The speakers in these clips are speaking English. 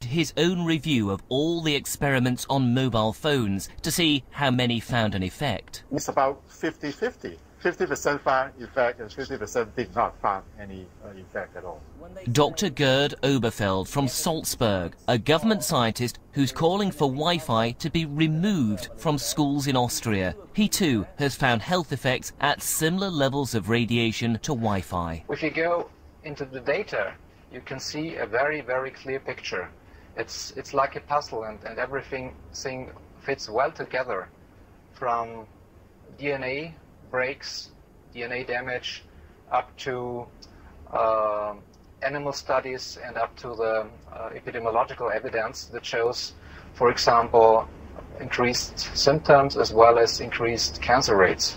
his own review of all the experiments on mobile phones to see how many found an effect. It's about 50-50. 50% found effect and 50% did not find any effect at all. Dr. Gerd Oberfeld from Salzburg, a government scientist who's calling for Wi-Fi to be removed from schools in Austria. He too has found health effects at similar levels of radiation to Wi-Fi. If you go into the data, you can see a very, very clear picture. It's like a puzzle, and everything fits well together, from DNA breaks, DNA damage, up to animal studies and up to the epidemiological evidence that shows, for example, increased symptoms as well as increased cancer rates.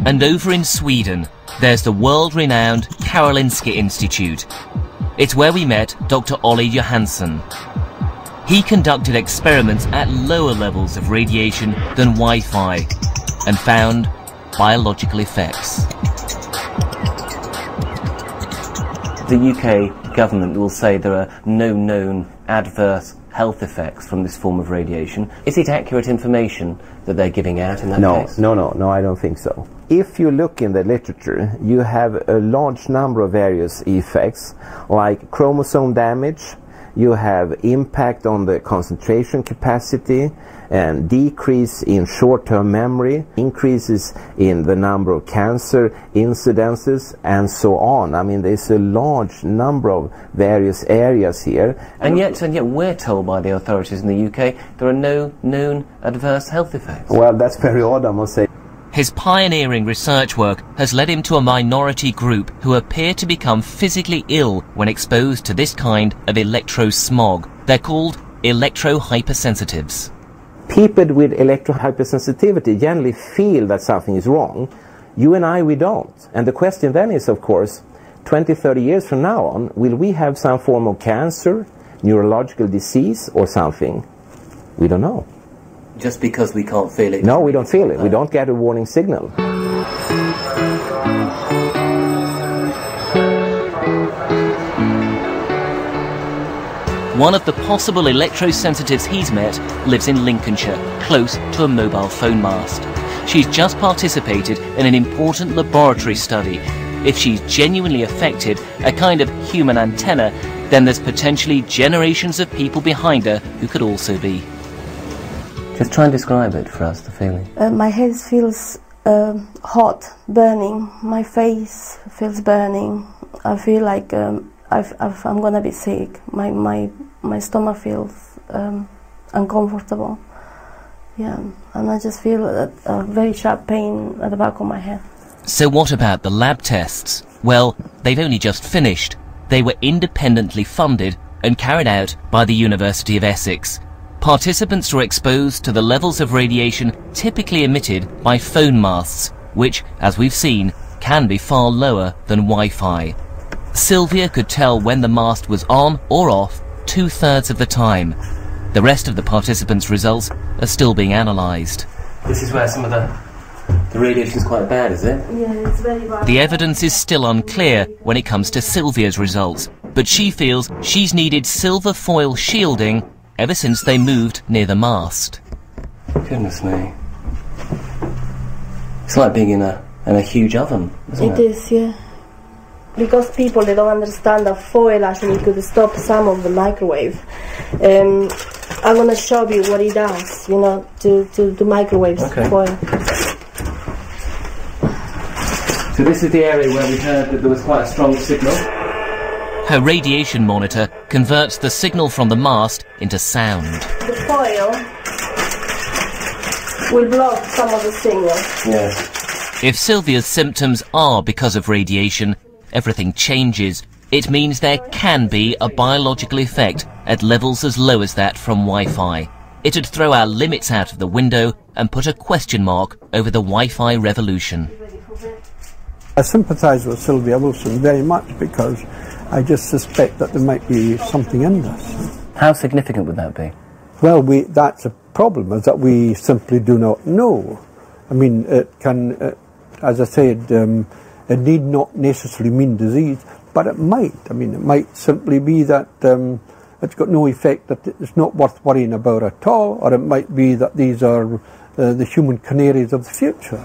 And over in Sweden, there's the world-renowned Karolinska Institute. It's where we met Dr. Olli Johansson. He conducted experiments at lower levels of radiation than Wi-Fi and found biological effects. The UK government will say there are no known adverse health effects from this form of radiation. Is it accurate information that they're giving out in that case? No, I don't think so. If you look in the literature, you have a large number of various effects, like chromosome damage, you have impact on the concentration capacity, and decrease in short-term memory, increases in the number of cancer incidences, and so on. I mean, there's a large number of various areas here. And yet we're told by the authorities in the UK there are no known adverse health effects. Well, that's very odd, I must say. His pioneering research work has led him to a minority group who appear to become physically ill when exposed to this kind of electro-smog. They're called electro-hypersensitives. People with electrohypersensitivity generally feel that something is wrong. You and I, we don't. And the question then is, of course, 20, 30 years from now on, will we have some form of cancer, neurological disease or something? We don't know. Just because we can't feel it? No, we don't feel it. We don't get a warning signal. One of the possible electrosensitives he's met lives in Lincolnshire, close to a mobile phone mast. She's just participated in an important laboratory study. If she's genuinely affected, a kind of human antenna, then there's potentially generations of people behind her who could also be. Just try and describe it for us, the feeling. My head feels hot, burning. My face feels burning. I feel like I'm gonna be sick. My stomach feels uncomfortable. Yeah, and I just feel a very sharp pain at the back of my head. So what about the lab tests? Well, they've only just finished. They were independently funded and carried out by the University of Essex. Participants were exposed to the levels of radiation typically emitted by phone masts, which, as we've seen, can be far lower than Wi-Fi. Sylvia could tell when the mast was on or off 2/3 of the time. The rest of the participants' results are still being analysed. This is where some of the radiation is quite bad, is it? Yeah, it's very bad. The evidence is still unclear when it comes to Sylvia's results, but she feels she's needed silver foil shielding ever since they moved near the mast. Goodness me. It's like being in a huge oven, isn't it? It is, yeah. Because people, they don't understand that foil actually could stop some of the microwave. I'm going to show you what it does, you know, to microwaves. Okay. Foil. So this is the area where we heard that there was quite a strong signal. Her radiation monitor converts the signal from the mast into sound. The foil will block some of the signal. Yes. If Sylvia's symptoms are because of radiation, everything changes. It means there can be a biological effect at levels as low as that from Wi-Fi. It'd throw our limits out of the window and put a question mark over the Wi-Fi revolution. I sympathise with Sylvia Wilson very much because I just suspect that there might be something in this. How significant would that be? Well, that's a problem, is that we simply do not know. I mean, it can As I said, it need not necessarily mean disease, but it might. I mean, it might simply be that it's got no effect, that it's not worth worrying about at all, or it might be that these are the human canaries of the future.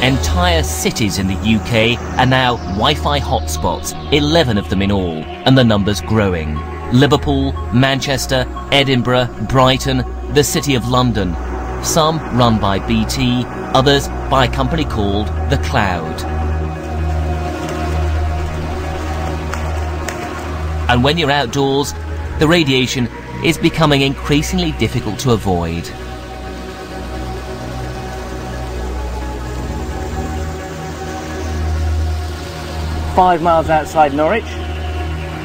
Entire cities in the UK are now Wi-Fi hotspots, 11 of them in all, and the number's growing. Liverpool, Manchester, Edinburgh, Brighton, the City of London. Some run by BT, others by a company called The Cloud. And when you're outdoors, the radiation is becoming increasingly difficult to avoid. "5 miles outside Norwich,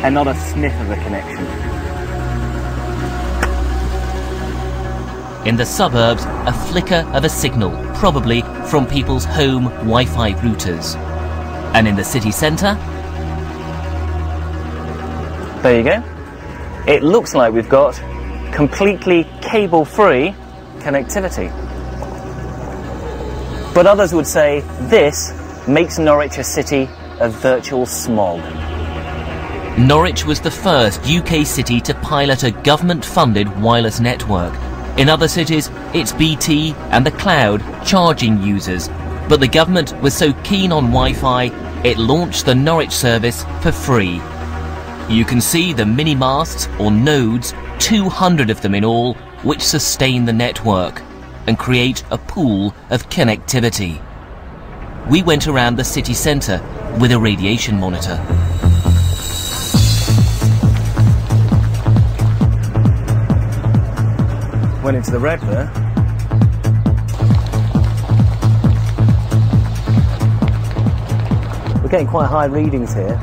and not a sniff of a connection." In the suburbs, a flicker of a signal, probably from people's home Wi-Fi routers. And in the city centre, There you go. It looks like we've got completely cable-free connectivity. But others would say this makes Norwich a city of virtual smog. Norwich was the first UK city to pilot a government-funded wireless network. In other cities, it's BT and the Cloud charging users. But the government was so keen on Wi-Fi, it launched the Norwich service for free. You can see the mini-masts or nodes, 200 of them in all, which sustain the network and create a pool of connectivity. We went around the city centre with a radiation monitor. Went into the red there. We're getting quite high readings here.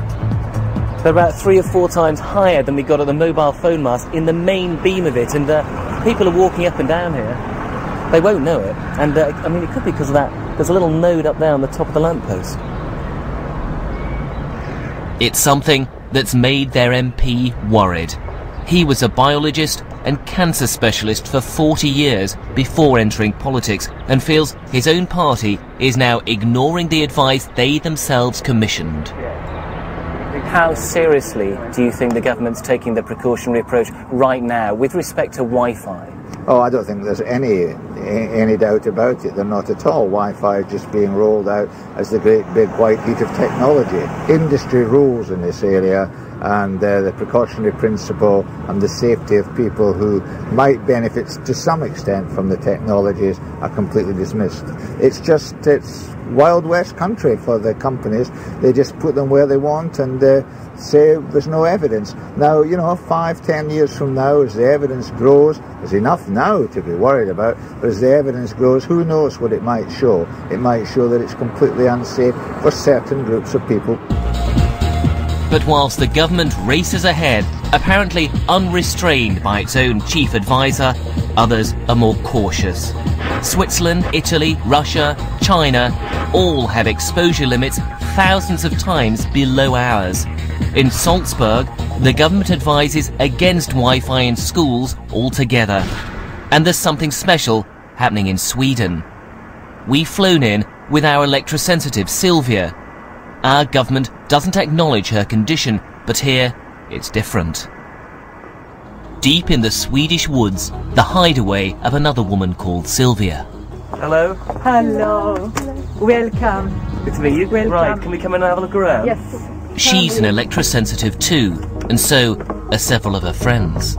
They're about 3 or 4 times higher than we got at the mobile phone mast in the main beam of it, and people are walking up and down here. They won't know it, and I mean, it could be because of that. There's a little node up there on the top of the lamppost. It's something that's made their MP worried. He was a biologist and cancer specialist for 40 years before entering politics, and feels his own party is now ignoring the advice they themselves commissioned. How seriously do you think the government's taking the precautionary approach right now with respect to Wi-Fi? Oh, I don't think there's any doubt about it. They're not at all. Wi-Fi is just being rolled out as the great big white heat of technology. Industry rules in this area, and the precautionary principle and the safety of people who might benefit to some extent from the technologies are completely dismissed. It's Wild West country for the companies. They just put them where they want and say there's no evidence. Now, 5-10 years from now, as the evidence grows, there's enough now to be worried about, but as the evidence grows, who knows what it might show. It might show that it's completely unsafe for certain groups of people. But whilst the government races ahead, apparently unrestrained by its own chief advisor, others are more cautious. Switzerland, Italy, Russia, China all have exposure limits thousands of times below ours. In Salzburg, the government advises against Wi-Fi in schools altogether. And there's something special happening in Sweden. We've flown in with our electrosensitive Sylvia. Our government doesn't acknowledge her condition, but here it's different. Deep in the Swedish woods, the hideaway of another woman called Sylvia. Hello. Hello. Welcome. Good to meet you. Welcome. Right, can we come and have a look around? Yes. She's an electrosensitive too, and so are several of her friends.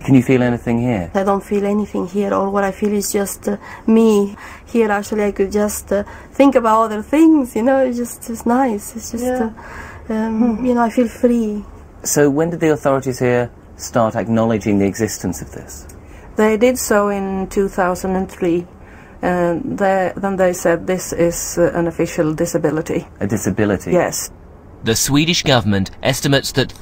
Can you feel anything here? I don't feel anything here. All what I feel is just me. Here actually I could just think about other things, it's nice. It's just, I feel free. So when did the authorities here start acknowledging the existence of this? They did so in 2003. And then they said this is an official disability. A disability? Yes. The Swedish government estimates that